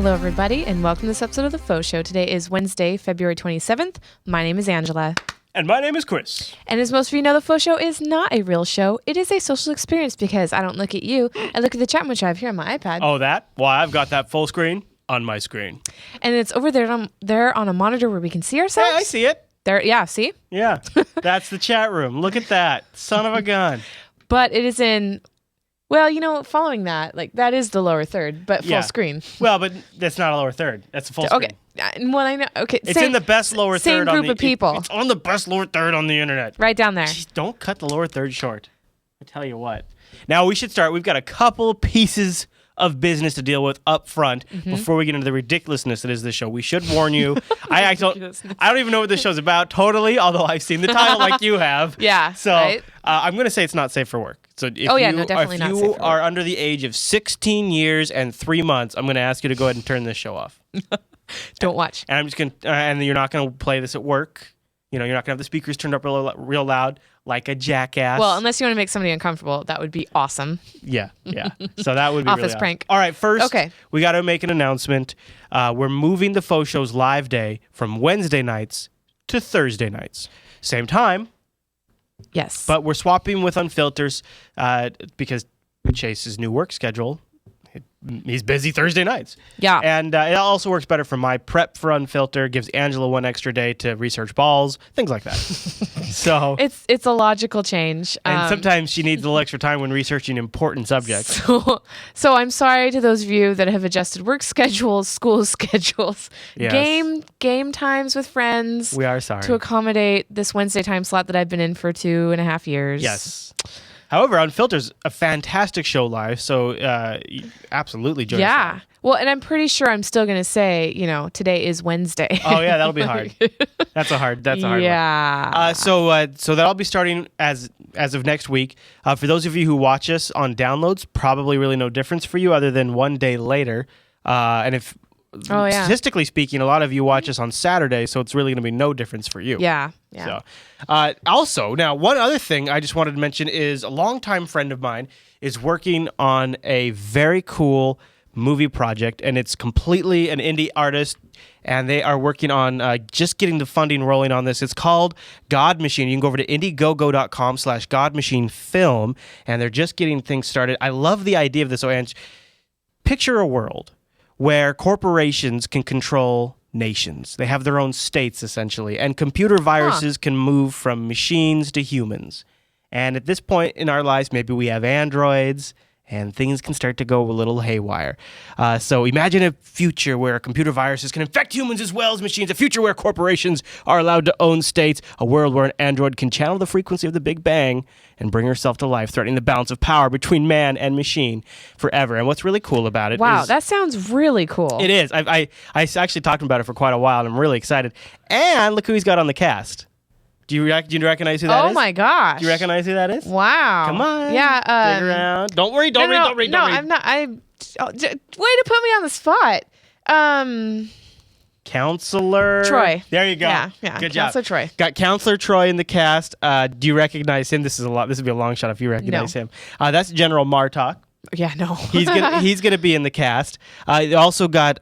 Hello, everybody, and welcome to this episode of the FauxShow. Today is Wednesday, February 27th. My name is Angela. And my name is Chris. And as most of you know, the FauxShow is not a real show. It is a social experience because I don't look at you. I look at the chat which I have here on my iPad. Oh, that? Well, I've got that full screen on my screen. And it's over there on a monitor where we can see ourselves. Hey, I see it. There, yeah, see? Yeah, that's the chat room. Look at that. Son of a gun. But it is in... Well, you know, following that, like, that is the lower third, but full screen. Well, but that's not a lower third. That's a full screen. Okay. Well, I know. Okay. It's in the best lower same third on the... Same group of people. It's on the best lower third on the internet. Right down there. Jeez, don't cut the lower third short. I tell you what. Now, we should start. We've got a couple pieces of business to deal with up front before we get into the ridiculousness that is this show. We should warn you. I don't even know what this show's about totally, although I've seen the title like you have. Yeah. So right? I'm going to say it's not safe for work. So if definitely not safe for work. are under the age of 16 years and 3 months, I'm going to ask you to go ahead and turn this show off. Don't watch. And I'm just going and you're not going to play this at work. You know, you're not going to have the speakers turned up real loud like a jackass. Well, unless you want to make somebody uncomfortable, that would be awesome. Yeah. So that would be Office really prank. Awesome. All right, first, we got to make an announcement. We're moving the FauxShow's live day from Wednesday nights to Thursday nights. Same time. Yes. But we're swapping with Unfilters because Chase's new work schedule, he's busy Thursday nights. Yeah. And it also works better for my prep for Unfilter, gives Angela one extra day to research balls, things like that. So it's a logical change. And sometimes she needs a little extra time when researching important subjects. So I'm sorry to those of you that have adjusted work schedules, school schedules, yes. game times with friends. We are sorry. To accommodate this Wednesday time slot that I've been in for 2.5 years. Yes. However, Unfilter's a fantastic show live, so absolutely join us. Yeah. Well, and I'm pretty sure I'm still going to say, today is Wednesday. Oh, yeah, that'll be hard. That's a hard one. Yeah. So that'll be starting as of next week. For those of you who watch us on downloads, probably really no difference for you other than one day later. And if... Statistically speaking, a lot of you watch us on Saturday, so it's really going to be no difference for you. Yeah. So, also, now, one other thing I just wanted to mention is a longtime friend of mine is working on a very cool movie project, and it's completely an indie artist, and they are working on just getting the funding rolling on this. It's called God Machine. You can go over to indiegogo.com/godmachinefilm, and they're just getting things started. I love the idea of this. So, Ange, picture a world where corporations can control nations. They have their own states, essentially, and computer viruses can move from machines to humans. And at this point in our lives, maybe we have androids, and things can start to go a little haywire. So imagine a future where computer viruses can infect humans as well as machines, a future where corporations are allowed to own states, a world where an android can channel the frequency of the Big Bang and bring herself to life, threatening the balance of power between man and machine forever. And what's really cool about it Wow, that sounds really cool. It is. I actually talked about it for quite a while, and I'm really excited. And look who he's got on the cast. Do you recognize who that is? Oh my gosh! Do you recognize who that is? Wow! Come on, yeah. Dig around. Don't read. No, I'm not. Way to put me on the spot. Counselor Troy. There you go. Yeah. Good job. Counselor Troy. Got Counselor Troy in the cast. Do you recognize him? This would be a long shot if you recognize him. That's General Martok. Yeah, no. He's gonna be in the cast. Also got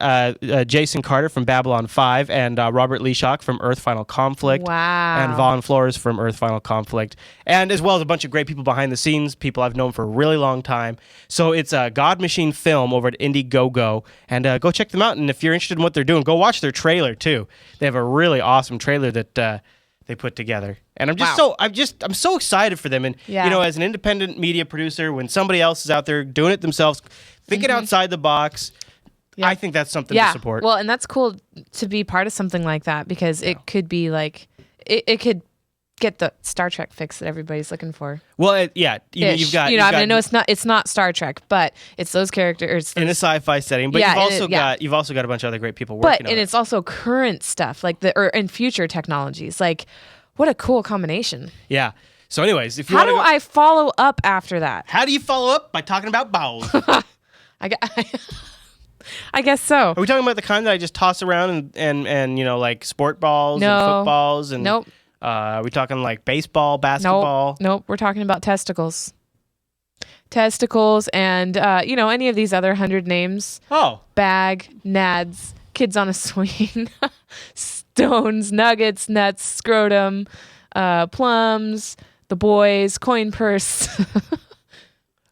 Jason Carter from Babylon 5 and Robert Leeshock from Earth Final Conflict. Wow. And Vaughn Flores from Earth Final Conflict. And as well as a bunch of great people behind the scenes, people I've known for a really long time. So it's God Machine Film over at Indiegogo. And go check them out. And if you're interested in what they're doing, go watch their trailer too. They have a really awesome trailer that they put together. And I'm so excited for them. And as an independent media producer, when somebody else is out there doing it themselves, thinking outside the box, I think that's something to support. Well, and that's cool to be part of something like that because it could be like it could get the Star Trek fix that everybody's looking for. Well, you've got. I know it's not Star Trek, but it's those characters in a sci-fi setting. But you've also got a bunch of other great people working on it. And it's also current stuff and future technologies. Like, what a cool combination. Yeah. So, anyways, if you how do I follow up after that? How do you follow up? By talking about bowels. I guess so. Are we talking about the kind that I just toss around and like sport balls and footballs and nope. Are we talking like baseball, basketball? Nope. We're talking about testicles. Testicles, and any of these other 100 names. Oh. Bag, nads, kids on a swing, stones, nuggets, nuts, scrotum, plums, the boys, coin purse.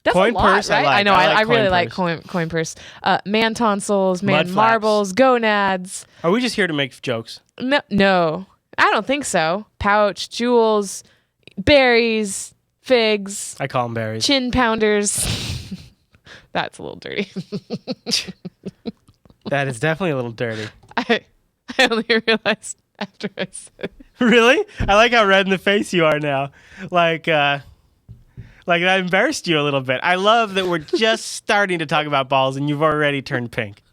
That's coin a lot, purse, right? I know. I really like purse. coin purse. Man tonsils, man Mud marbles, gonads. Are we just here to make jokes? No, I don't think so. Pouch, jewels, berries, figs. I call them berries. Chin pounders. That's a little dirty. That is definitely a little dirty. I only realized after I said it. Really? I like how red in the face you are now. Like that embarrassed you a little bit. I love that we're just starting to talk about balls and you've already turned pink.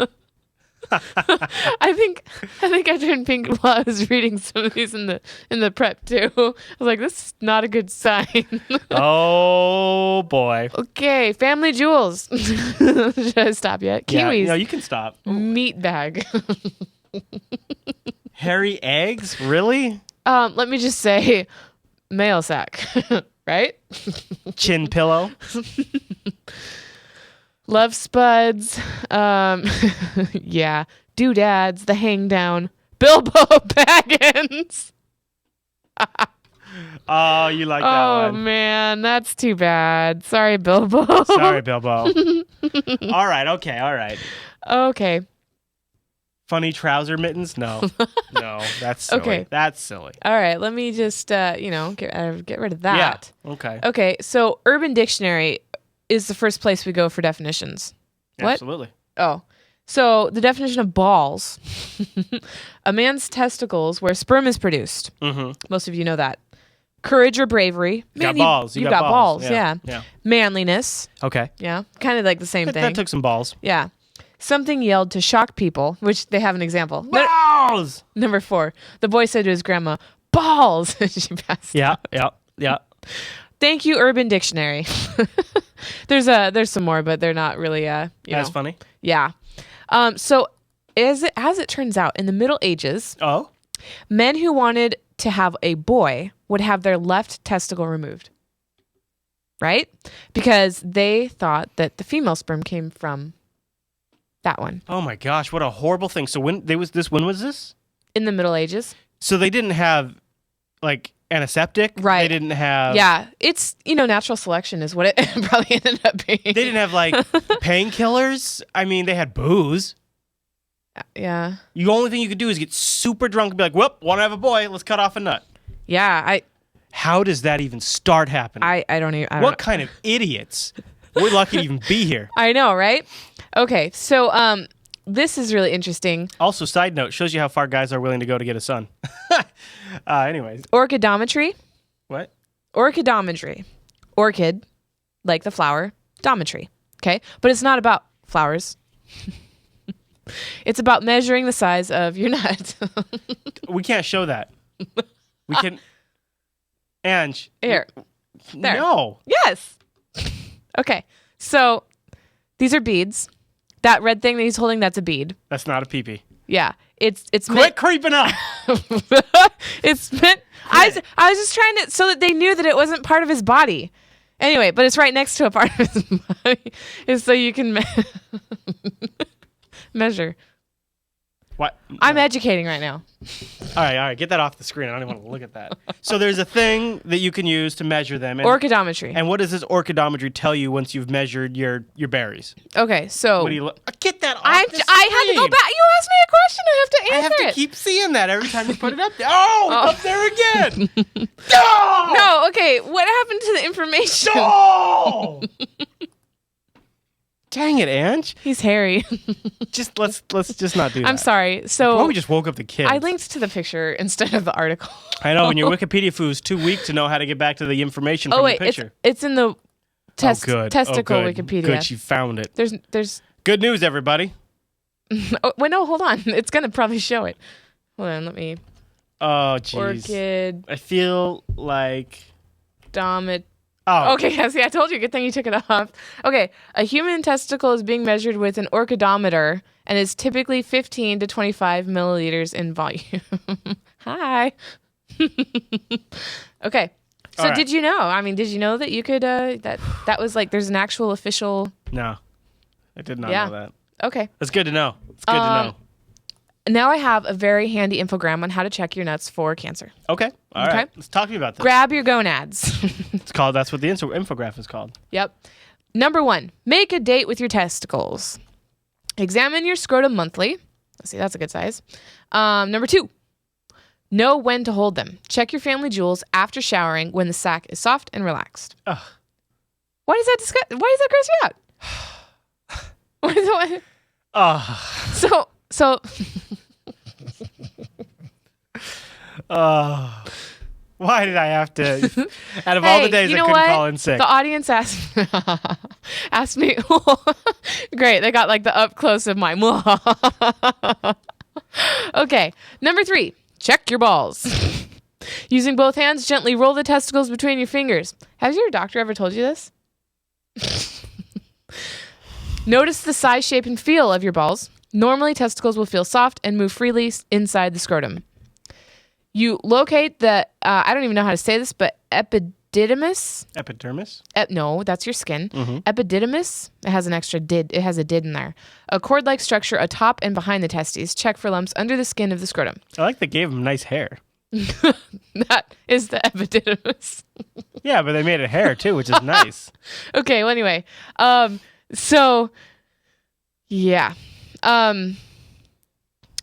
I think I turned pink while I was reading some of these in the prep too. I was like, this is not a good sign. Oh boy. Okay, family jewels. Should I stop yet? Kiwis. Yeah, no, you can stop. Meat bag. Hairy eggs? Really? Let me just say, mail sack. Right? Chin pillow? Love spuds. Yeah. Doodads, the hang down. Bilbo Baggins. Oh, you like that Oh, one. man. That's too bad. Sorry, Bilbo. Sorry, Bilbo. All right. Okay. Funny trouser mittens? No. No, that's silly. Okay. That's silly. All right. Let me just, get rid of that. Yeah. Okay. Okay. So Urban Dictionary is the first place we go for definitions. What? Absolutely. Oh. So the definition of balls, a man's testicles where sperm is produced. Mm-hmm. Most of you know that. Courage or bravery. You got balls. You got balls. Yeah. Manliness. Okay. Yeah. Kind of like the same thing. That took some balls. Yeah. Something yelled to shock people, which they have an example. Balls! Number 4. The boy said to his grandma, balls. She passed out. Yeah. Thank you, Urban Dictionary. There's some more, but they're not really, That's funny. Yeah. So as it turns out, in the Middle Ages, Oh? men who wanted to have a boy would have their left testicle removed. Right? Because they thought that the female sperm came from that one. Oh my gosh, what a horrible thing. So when was this? In the Middle Ages. So they didn't have like antiseptic? Right. They didn't have Yeah. It's, natural selection is what it probably ended up being. They didn't have like painkillers. I mean, they had booze. Yeah. The only thing you could do is get super drunk and be like, whoop, want to have a boy, let's cut off a nut. Yeah. How does that even start happening? I don't even. What kind of idiots? We're lucky to even be here. I know, right? Okay, so this is really interesting. Also, side note, shows you how far guys are willing to go to get a son. Anyways. Orchidometry. What? Orchidometry. Orchid, like the flower, dometry. Okay? But it's not about flowers. It's about measuring the size of your nut. We can't show that. We can... Ange. Here. There. No. Yes. Okay. So these are beads. That red thing that he's holding, that's a bead. That's not a pee-pee. Yeah. It's Quit creeping up. It's meant. I was just trying to so that they knew that it wasn't part of his body. Anyway, but it's right next to a part of his body, is so you can measure. What? I'm educating right now. All right. Get that off the screen. I don't even want to look at that. So there's a thing that you can use to measure them. Orchidometry. And what does this orchidometry tell you once you've measured your berries? Okay, so What do you get that off I the screen? had to go back. You asked me a question. I have to answer I have to it. keep seeing that every time you put it up there. Oh, up there again. No, okay. What happened to the information? No! Dang it, Ange. He's hairy. Just let's just not do that. I'm sorry. So Well, we just woke up the kids. I linked to the picture instead of the article. I know, when your Wikipedia foo is too weak to know how to get back to the information from Oh wait, the picture. it's in the testicle good. Wikipedia. Good, you found it. There's Good news, everybody. oh, wait, no, hold on. It's gonna probably show it. Hold on, let me. Oh, jeez. Orchid I feel like... domet. Oh. Okay, yeah, see, I told you. Good thing you took it off. Okay, a human testicle is being measured with an orchidometer and is typically 15 to 25 milliliters in volume. Hi. Okay, So did you know? I mean, did you know that you could that was like there's an actual official? No, I did not know that. Okay, that's good to know. It's good to know. Now I have a very handy infogram on how to check your nuts for cancer. Okay. All right. Let's talk to me about this. Grab your gonads. That's what the infograph is called. Yep. Number 1, make a date with your testicles. Examine your scrotum monthly. Let's see, that's a good size. Number 2, know when to hold them. Check your family jewels after showering when the sack is soft and relaxed. Ugh. Why does that gross you out? So why did I have to? Out of all the days, I couldn't call in sick. The audience asked me. Great, they got like the up close of mine. Okay, number 3, check your balls. Using both hands, gently roll the testicles between your fingers. Has your doctor ever told you this? Notice the size, shape, and feel of your balls. Normally, testicles will feel soft and move freely inside the scrotum. You locate the, I don't even know how to say this, but epididymis? Epidermis? No, that's your skin. Mm-hmm. Epididymis, it has an extra did. It has a did in there. A cord-like structure atop and behind the testes. Check for lumps under the skin of the scrotum. I like they gave him nice hair. That is the epididymis. Yeah, but they made it hair too, which is nice. Okay, well, anyway. So, yeah.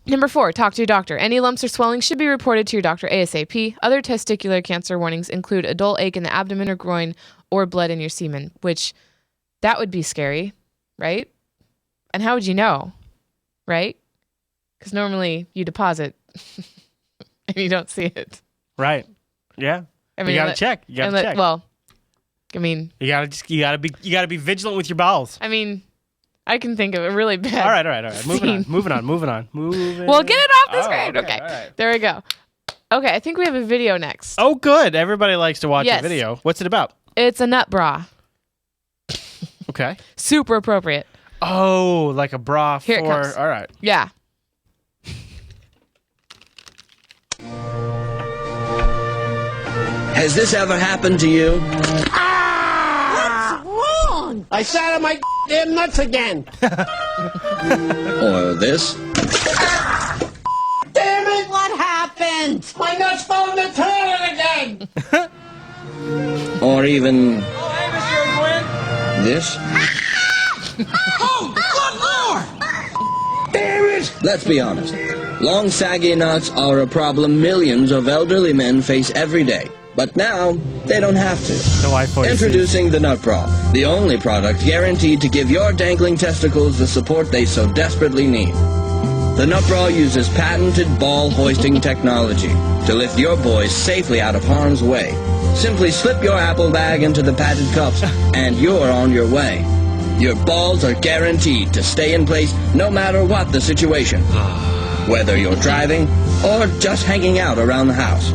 Number 4, talk to your doctor. Any lumps or swelling should be reported to your doctor ASAP. Other testicular cancer warnings include a dull ache in the abdomen or groin or blood in your semen, which that would be scary, right? And how would you know, right? Because normally you deposit and you don't see it. Right. Yeah. I mean, you gotta check. You gotta check. Well, I mean, you gotta be vigilant with your bowels. I mean, I can think of a really bad. All right. Moving on. Well, get it off the screen. Okay. Right. There we go. Okay, I think we have a video next. Oh, good. Everybody likes to watch a video. What's it about? It's a nut bra. Okay. Super appropriate. Oh, like a bra for... Here it comes. All right. Yeah. Has this ever happened to you? What's wrong? I sat on my damn nuts again. Or this? Damn it! What happened? My nuts fell in the toilet again. Or even... Oh, hey, Mr. Gwen. this? Oh, good lord! Damn it! Let's be honest. Long, saggy nuts are a problem millions of elderly men face every day. But now, they don't have to. No iPhone. Introducing the Nut Bra, the only product guaranteed to give your dangling testicles the support they so desperately need. The Nut Bra uses patented ball-hoisting technology to lift your boys safely out of harm's way. Simply slip your apple bag into the padded cups, and you're on your way. Your balls are guaranteed to stay in place no matter what the situation. Whether you're driving or just hanging out around the house.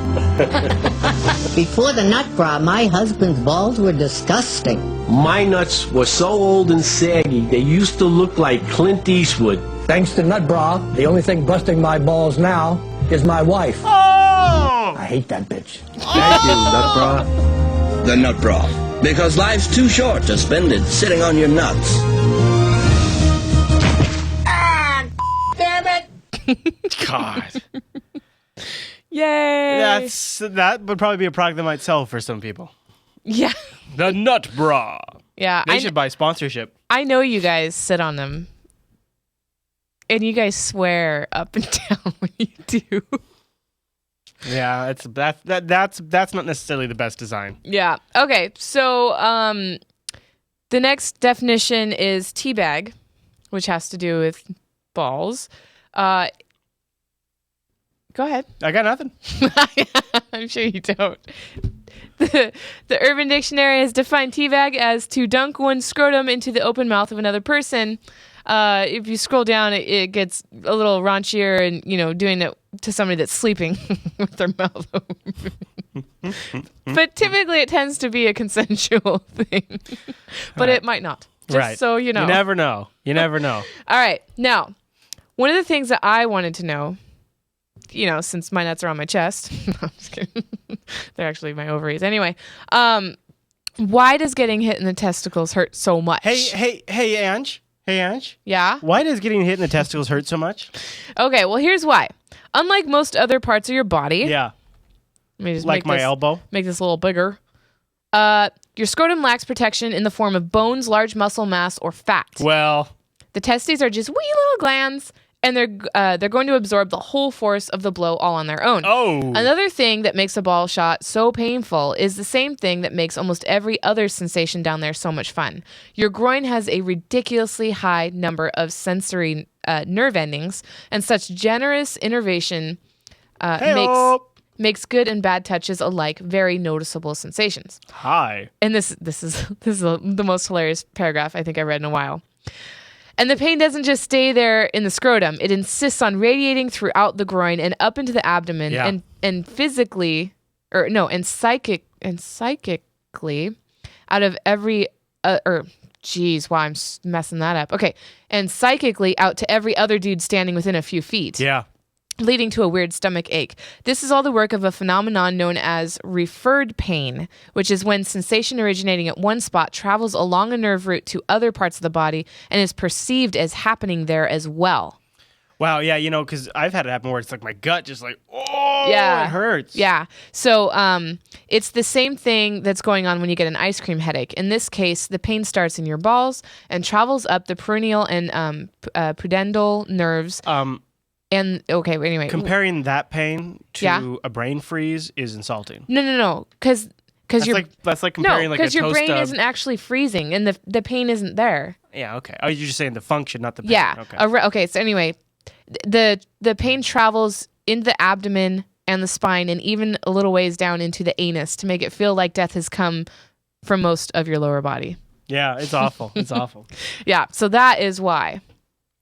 Before the nut bra, my husband's balls were disgusting. My nuts were so old and saggy, they used to look like Clint Eastwood. Thanks to Nut Bra, the only thing busting my balls now is my wife. Oh! I hate that bitch. Thank you, Nut Bra. The Nut Bra. Because life's too short to spend it sitting on your nuts. Damn it! God. Yay! That would probably be a product that might sell for some people. Yeah. The Nut Bra. Yeah. They should buy sponsorship. I know you guys sit on them. And you guys swear up and down when you do. Yeah, that's not necessarily the best design. Yeah. Okay. So the next definition is teabag, which has to do with balls. Go ahead. I got nothing. I'm sure you don't. The Urban Dictionary has defined teabag as to dunk one's scrotum into the open mouth of another person. If you scroll down, it gets a little raunchier and, doing it to somebody that's sleeping with their mouth open. But typically it tends to be a consensual thing. But it might not. Just so you know. You never know. You never know. All right. Now, one of the things that I wanted to know since my nuts are on my chest. No, I'm just kidding. They're actually my ovaries. Anyway, why does getting hit in the testicles hurt so much? Hey, Ange. Hey, Ange. Yeah? Why does getting hit in the testicles hurt so much? Okay, well, here's why. Unlike most other parts of your body... Yeah. Let me just like my elbow. Make this a little bigger. Your scrotum lacks protection in the form of bones, large muscle mass, or fat. Well... The testes are just wee little glands, and they're going to absorb the whole force of the blow all on their own. Oh. Another thing that makes a ball shot so painful is the same thing that makes almost every other sensation down there so much fun. Your groin has a ridiculously high number of sensory nerve endings, and such generous innervation makes good and bad touches alike very noticeable sensations. Hi. And this is the most hilarious paragraph I think I read in a while. And the pain doesn't just stay there in the scrotum. It insists on radiating throughout the groin and up into the abdomen and psychically out of every I'm messing that up. Okay. And psychically out to every other dude standing within a few feet. Yeah. Leading to a weird stomach ache. This is all the work of a phenomenon known as referred pain, which is when sensation originating at one spot travels along a nerve route to other parts of the body and is perceived as happening there as well. Wow, yeah, because I've had it happen where it's like my gut just like, it hurts. Yeah. So it's the same thing that's going on when you get an ice cream headache. In this case, the pain starts in your balls and travels up the peroneal and pudendal nerves. Anyway. Comparing that pain to a brain freeze is insulting. No. Because that's like comparing like a toast your brain stub. isn't actually freezing and the pain isn't there. Yeah, okay. Oh, you're just saying the function, not the pain. Yeah. Okay. So anyway, the pain travels into the abdomen and the spine and even a little ways down into the anus to make it feel like death has come from most of your lower body. Yeah, it's awful. It's awful. Yeah, so that is why.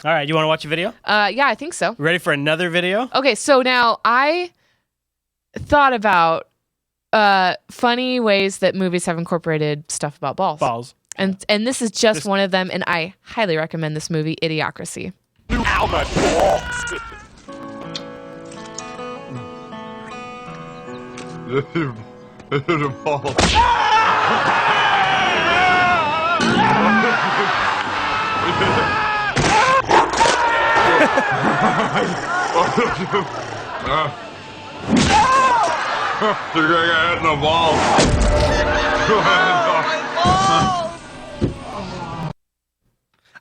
All right, you want to watch a video? Yeah, I think so. Ready for another video? Okay, so now I thought about funny ways that movies have incorporated stuff about balls. And this is just one of them, and I highly recommend this movie, Idiocracy. You're gonna get hit in the balls.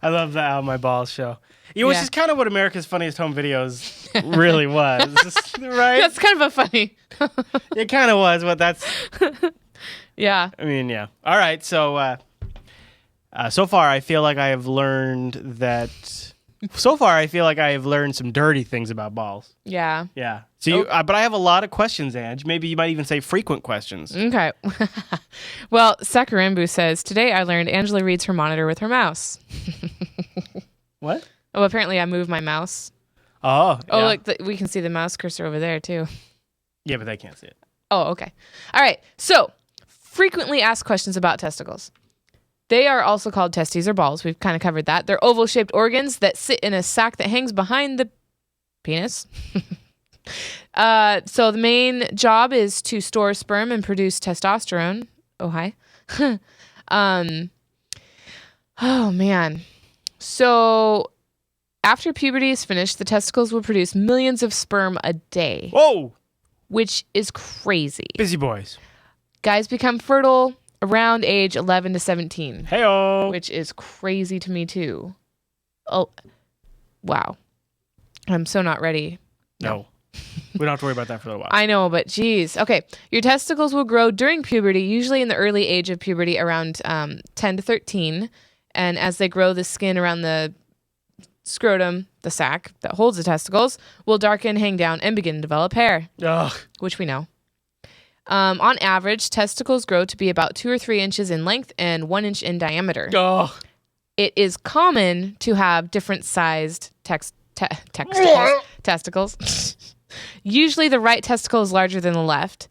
I love the Ow My Balls show. Which is kind of what America's Funniest Home Videos really was. Right? That's kind of a funny. It kind of was, but that's... Yeah. I mean, yeah. All right, so... so far, I feel like I have learned some dirty things about balls. Yeah. Yeah. So but I have a lot of questions, Ange. Maybe you might even say frequent questions. Okay. Well, Sakarimbu says, today I learned Angela reads her monitor with her mouse. What? Oh, apparently I moved my mouse. Oh, yeah. Oh, look, we can see the mouse cursor over there, too. Yeah, but they can't see it. Oh, okay. All right. So, frequently asked questions about testicles. They are also called testes or balls. We've kind of covered that. They're oval-shaped organs that sit in a sac that hangs behind the penis. So the main job is to store sperm and produce testosterone. Oh, hi. Oh, man. So after puberty is finished, the testicles will produce millions of sperm a day. Whoa! Which is crazy. Busy boys. Guys become fertile around age 11 to 17. Hey-o! Which is crazy to me, too. Oh, wow. I'm so not ready. No. We don't have to worry about that for a while. I know, but geez. Okay. Your testicles will grow during puberty, usually in the early age of puberty around 10 to 13. And as they grow, the skin around the scrotum, the sac that holds the testicles, will darken, hang down, and begin to develop hair. Ugh. Which we know. On average, testicles grow to be about 2 or 3 inches in length and 1 inch in diameter. Ugh. It is common to have different sized testicles. Usually the right testicle is larger than the left,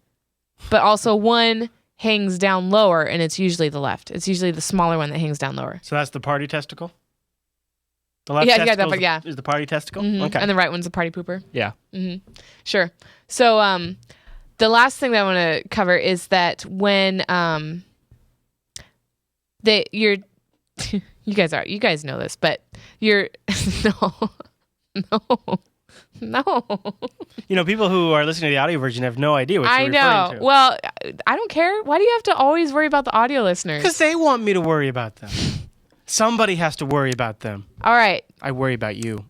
but also one hangs down lower, and it's usually the left. It's usually the smaller one that hangs down lower. So that's the party testicle? The left Yeah, yeah, testicle that- is, yeah. is the party testicle? Mhm. Okay. And the right one's a party pooper. Yeah. Sure. So the last thing that I want to cover is that when you guys know this, but you're no. You know, people who are listening to the audio version have no idea what you're I referring know. to. Well, I don't care. Why do you have to always worry about the audio listeners? Because they want me to worry about them. Somebody has to worry about them. All right. I worry about you.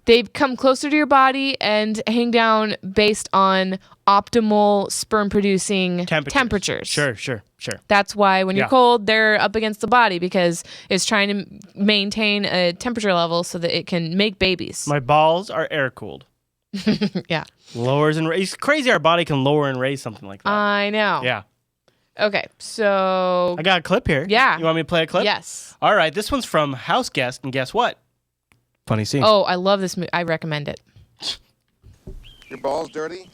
They come closer to your body and hang down based on optimal sperm producing temperatures. Sure. That's why when you're Yeah. cold, they're up against the body because it's trying to maintain a temperature level so that it can make babies. My balls are air cooled. Yeah. Lowers and raises. It's crazy our body can lower and raise something like that. I know. Yeah. Okay, so I got a clip here. Yeah. You want me to play a clip? yes. All right. This one's from House Guest, and guess what? Funny scene. Oh, I love this movie. I recommend it. Your balls dirty?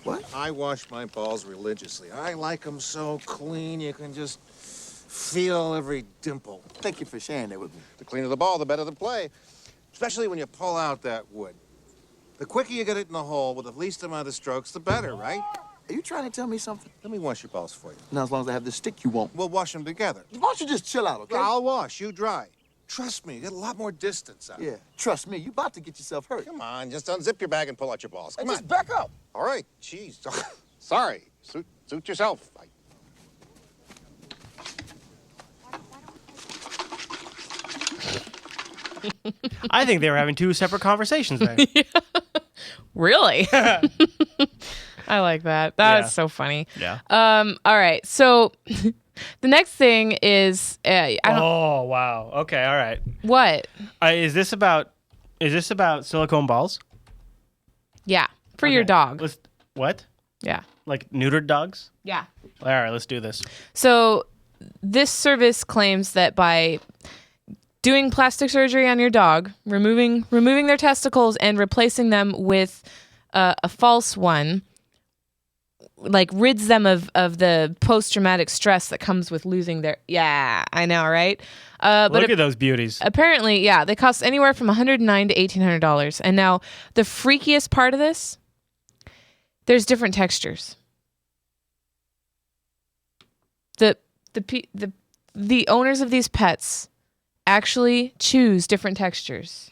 What? I wash my balls religiously. I like them so clean you can just feel every dimple. Thank you for sharing that with me. The cleaner the ball, the better the play. Especially when you pull out that wood. The quicker you get it in the hole with the least amount of strokes, the better, right? Are you trying to tell me something? Let me wash your balls for you. Now, as long as I have this stick, you won't. We'll wash them together. Why don't you just chill out, okay? I'll wash, you dry. Trust me, you get a lot more distance out. Yeah, trust me, you about to get yourself hurt. Come on, just unzip your bag and pull out your balls. Come on. Just back up. All right, jeez. Sorry. Suit yourself. I think they were having two separate conversations there. Really? I like that. That Yeah. is so funny. Yeah. All right. So the next thing is I don't Oh, wow. Okay, all right. what? Is this about silicone balls? Yeah, for your Okay. dog. What? Yeah. Like neutered dogs? Yeah. All right, let's do this. So this service claims that by doing plastic surgery on your dog, removing their testicles and replacing them with a false one, like rids them of the post-traumatic stress that comes with losing their. Yeah, I know, right? But Look at those beauties. apparently, yeah, they cost anywhere from $109 to $1,800. And now the freakiest part of this, there's different textures. The owners of these pets actually choose different textures.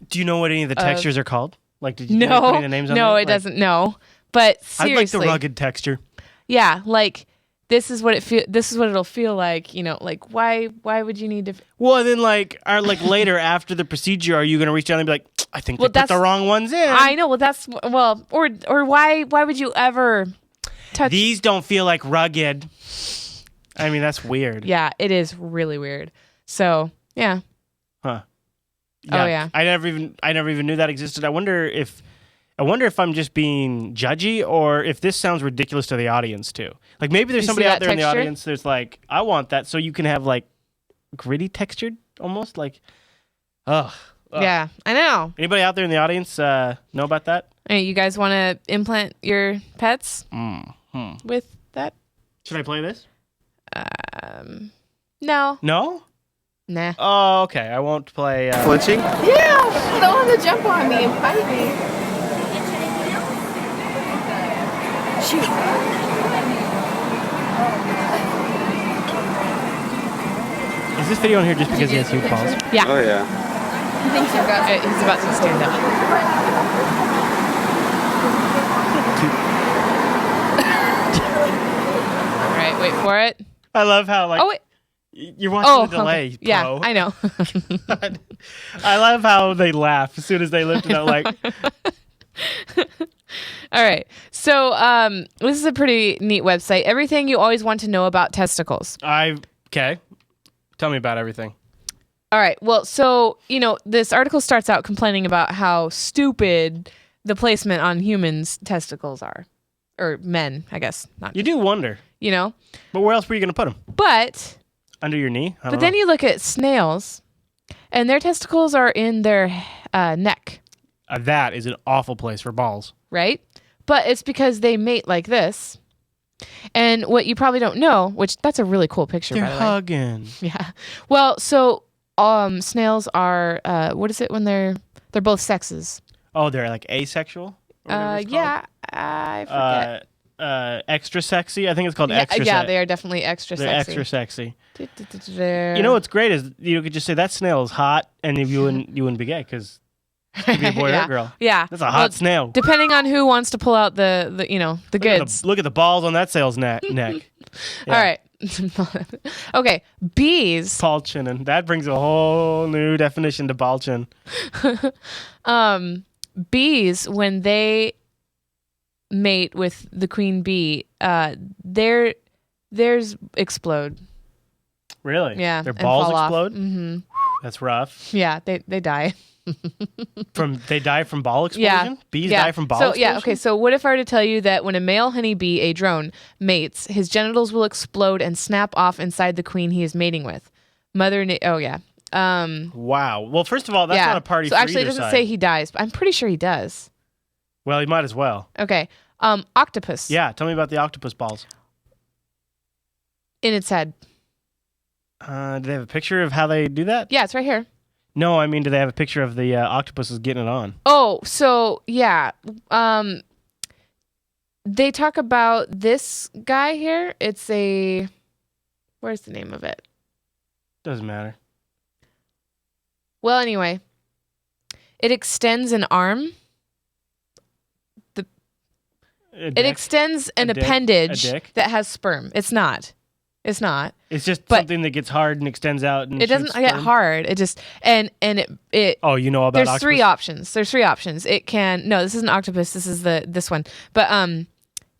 Do you know what any of the textures are called? Like, did you put No, any of the names on no, there? it Like, doesn't. No, but I'd like the seriously, rugged texture. yeah, like this is what it'll feel like. You know, like why would you need to? Well, and then like later after the procedure, are you going to reach down and be like, I think Well, they put the that's- wrong ones in. I know. Well, or why would you ever touch? These don't feel like rugged. I mean, that's weird. Yeah, it is really weird. So yeah. Huh. Oh, yeah. I never even knew that existed. I wonder if I'm just being judgy or if this sounds ridiculous to the audience too. Like maybe there's You somebody see out that there in the texture? audience there's like, I want that so you can have like gritty textured almost like ugh. Yeah, I know. Anybody out there in the audience know about that? Hey, you guys want to implant your pets with that? Should I play this? No. No? Nah. Oh, okay. I won't play Flinching? Yeah, don't want to jump on me and fight me. Shoot. Is this video on here just because he has huge balls? Yeah. Oh, yeah. He thinks you're good. He's about to stand up. All right, wait for it. I love how like Oh wait. you're watching the delay. okay. Yeah, Pro. I know. I love how they laugh as soon as they lift it up. Like, All right. So this is a pretty neat website. Everything you always want to know about testicles. okay. Tell me about everything. All right. Well, so, this article starts out complaining about how stupid the placement on humans' testicles are. Or men, I guess. Not, You do wonder, but where else were you going to put them? But Under your knee? I but don't then know. you look at snails, and their testicles are in their neck, That is an awful place for balls. right? But it's because they mate like this. And what you probably don't know, which that's a really cool picture, They're by the way. hugging. Yeah. Well, so snails are what is it when they're both sexes? Oh, they're like asexual? Yeah, I forget. Extra sexy. I think it's called extra sexy. Yeah, they are definitely extra They're sexy. extra sexy. You know what's great is you could just say that snail is hot, and if you wouldn't be gay because you'd be a boy or a girl. Yeah, That's a hot snail. Depending on who wants to pull out the goods. Look at the balls on that snail's neck. Yeah. All right. Okay, bees. Balchin, that brings a whole new definition to balchin. Bees, when they mate with the queen bee, theirs explode. Really? Yeah, Their and balls fall off. explode? Mm-hmm. That's rough. Yeah, they die. They die from ball explosion? Yeah. Bees die from ball explosion? Yeah, okay. So what if I were to tell you that when a male honeybee, a drone, mates, his genitals will explode and snap off inside the queen he is mating with? Oh, yeah. Wow. Well, first of all, that's not a party for actually, it either doesn't side. say he dies, but I'm pretty sure he does. Well, he might as well. Okay. Octopus. Yeah, tell me about the octopus balls. In its head. Do they have a picture of how they do that? Yeah, it's right here. No, I mean, do they have a picture of the octopuses getting it on? Oh, so yeah. They talk about this guy here. It's where's the name of it? Doesn't matter. Well, anyway, it extends an arm. It extends an appendage that has sperm. It's not. It's just something that gets hard and extends out. And it doesn't get hard. It just and it. Oh, you know about There's octopus? There's three options. It can this is an octopus. This is this one. But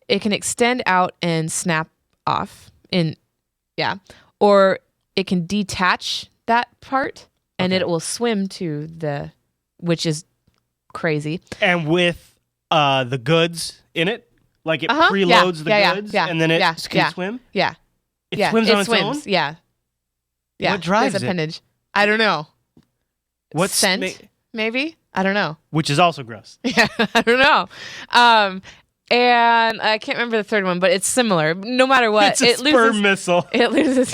it can extend out and snap off or it can detach that part and it will swim to which is crazy. And with the goods in it, like it preloads the goods and then it can swim. Yeah. It swims on its own? Yeah. What drives There's appendage. I don't know. What scent? Maybe? I don't know. Which is also gross. Yeah, I don't know. And I can't remember the third one, but it's similar. No matter what, it's a sperm missile. It loses.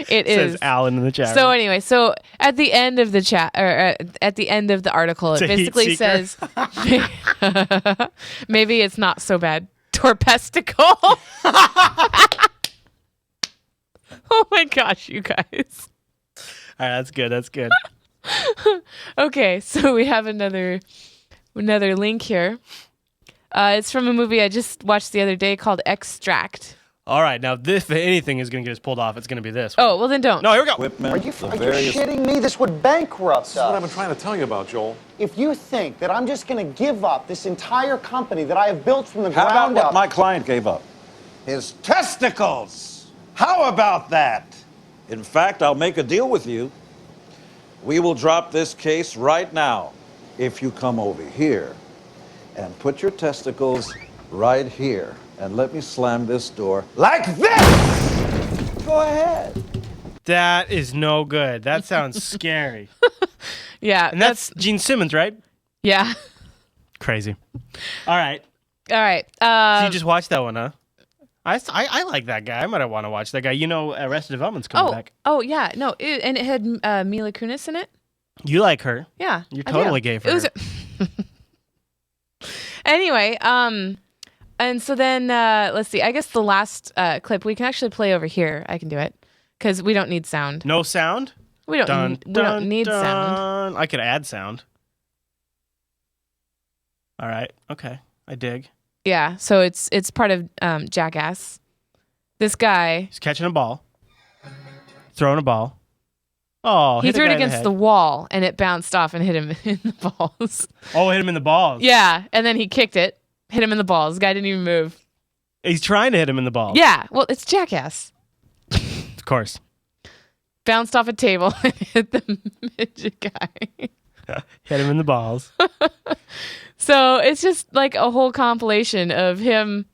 It is. Says Alan in the chat. So anyway, so at the end of the chat, or at the end of the article, it basically says, maybe it's not so bad. Torpesticle. Oh my gosh, you guys. All right, that's good. That's good. Okay, so we have another link here. It's from a movie I just watched the other day called Extract. All right, now if anything is going to get us pulled off, it's going to be this. Oh, well then don't. No, here we go. Are you shitting me? This would bankrupt us. This is what I've been trying to tell you about, Joel. If you think that I'm just going to give up this entire company that I have built from the How ground about up... what my client gave up? His testicles! How about that? In fact, I'll make a deal with you. We will drop this case right now if you come over here and put your testicles right here and let me slam this door like this! Go ahead. That is no good. That sounds scary. Yeah. And that's Gene Simmons, right? Yeah. Crazy. All right. All right. So you just watched that one, huh? I like that guy. I might want to watch that guy. You know, Arrested Development's coming back. Oh, yeah. No, and it had Mila Kunis in it. You like her. Yeah. You're totally gay for her. Anyway, and so then let's see. I guess the last clip we can actually play over here. I can do it because we don't need sound. No sound? We don't need sound. I could add sound. All right. Okay. I dig. Yeah. So it's part of Jackass. This guy. He's catching a ball. Throwing a ball. Oh, he threw it against the wall and it bounced off and hit him in the balls. Oh, hit him in the balls. Yeah. And then he kicked it, hit him in the balls. The guy didn't even move. He's trying to hit him in the balls. Yeah. Well, it's Jackass. Of course. Bounced off a table and hit the midget guy. Hit him in the balls. So it's just like a whole compilation of him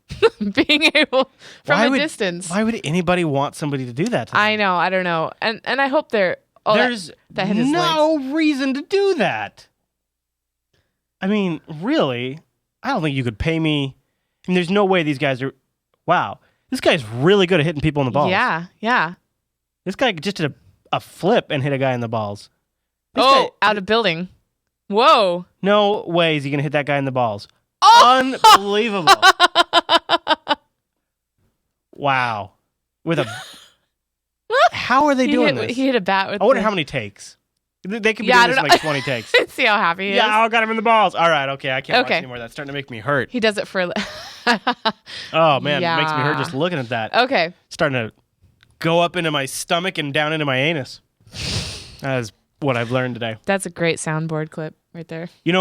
being able from a distance. Why would anybody want somebody to do that to them? I know. I don't know. And I hope they're... There's no reason to do that. I mean, really, I don't think you could pay me. I mean, there's no way these guys are... Wow. This guy's really good at hitting people in the balls. Yeah, yeah. This guy just did a flip and hit a guy in the balls. Out of building. Whoa. No way is he going to hit that guy in the balls. Oh! Unbelievable. Wow. How are they doing this? He hit a bat with I wonder how many takes. They could be doing this in 20 takes. See how happy he is. Yeah, I got him in the balls. All right, okay. I can't watch anymore. That's starting to make me hurt. He does it for... Oh, man. It makes me hurt just looking at that. Okay. Starting to go up into my stomach and down into my anus. That is what I've learned today. That's a great soundboard clip right there. We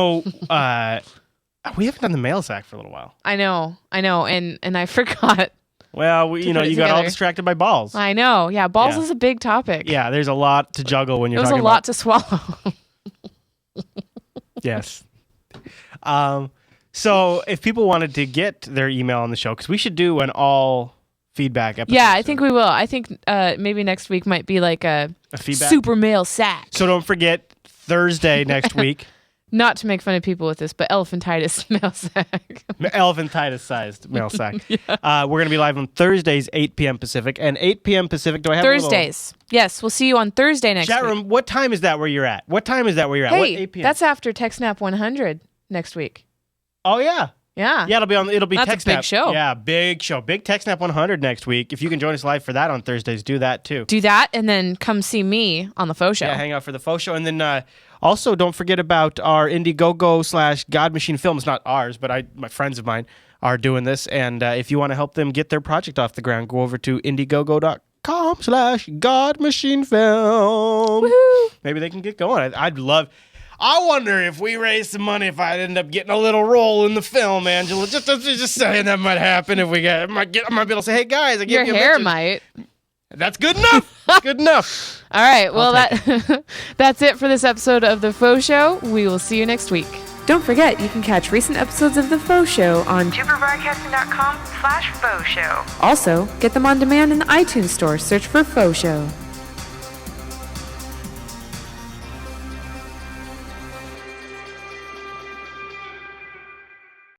haven't done the mail sack for a little while. I know. And I forgot. Well, you got all distracted by balls. I know. Yeah, balls is a big topic. Yeah, there's a lot to juggle when you're talking about... There's a lot to swallow. Yes. So if people wanted to get their email on the show, because we should do an all feedback episode. Yeah, I think we will. I think maybe next week might be like a feedback? super mail sack. So don't forget Thursday next week. Not to make fun of people with this, but elephantitis mail sack. Elephantitis-sized mail sack. Yeah. We're going to be live on Thursdays, 8 p.m. Pacific. And 8 p.m. Pacific, do I have Thursdays. Yes, we'll see you on Thursday next week. Chat room, what time is that where you're at? What time is that where you're at? Hey, what, 8 p.m.? That's after TechSnap 100 next week. Oh, yeah. Yeah. Yeah, it'll be That's TechSnap. a big show. Yeah, big show. Big TechSnap 100 next week. If you can join us live for that on Thursdays, do that too. Do that and then come see me on the FauxShow. Yeah, hang out for the FauxShow. And then also don't forget about our Indiegogo / God Machine Film. It's not ours, but my friends of mine are doing this. And if you want to help them get their project off the ground, go over to Indiegogo.com / God Machine Film. Woohoo! Maybe they can get going. I wonder if we raise some money, if I'd end up getting a little role in the film, Angela. Just saying that might happen if we I might be able to say, hey guys, I your gave you hair a might. That's good enough. Good enough. All right. Well, that's it for this episode of the FauxShow. We will see you next week. Don't forget, you can catch recent episodes of the FauxShow on JupiterBroadcasting.com /FauxShow. Also, get them on demand in the iTunes store. Search for FauxShow.